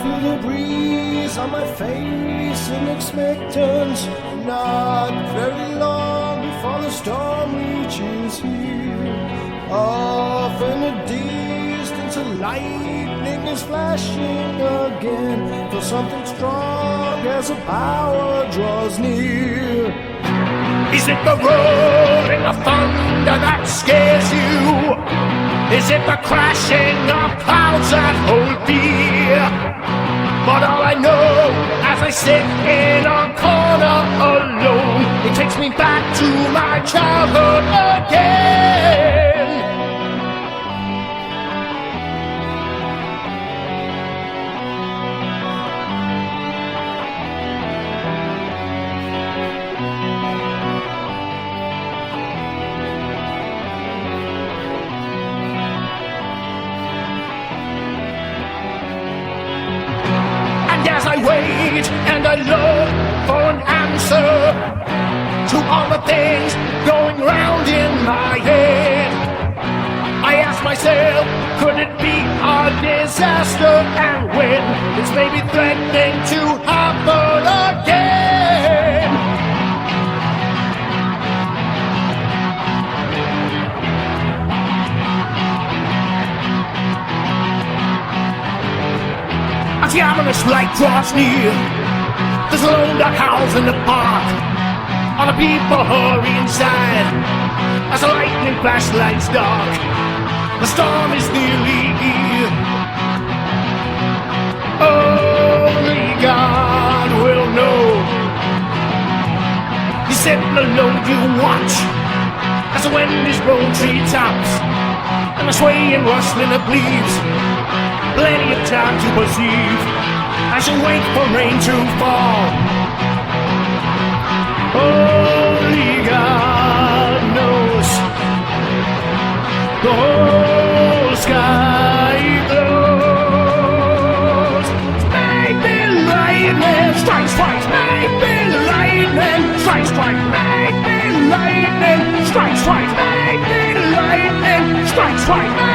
feel the breeze on my face in expectance. Not very long before the storm reaches here. Off in the distance, a lightning is flashing again. Feel something strong as the power draws near. Is it the roaring of thunder that scares you? Is it the crashing of clouds that hold fear? But all I know, as I sit in a corner alone, it takes me back to my childhood again. As I wait and I look for an answer to all the things going round in my head, I ask myself, could it be a disaster? And when it's maybe threatening to happen again. As the ominous light draws near, there's a lone dark house in the park. All the people hurry inside as the lightning flashlights dark. The storm is nearly here. Only God will know. You sit alone, you watch as the wind is blowing treetops and the swaying rustling of leaves. Plenty of time to perceive as you wait for rain to fall. Only God knows. The whole sky glows. Maybe lightning strikes twice. Maybe lightning strikes twice. Maybe lightning strikes twice. Maybe lightning strikes twice.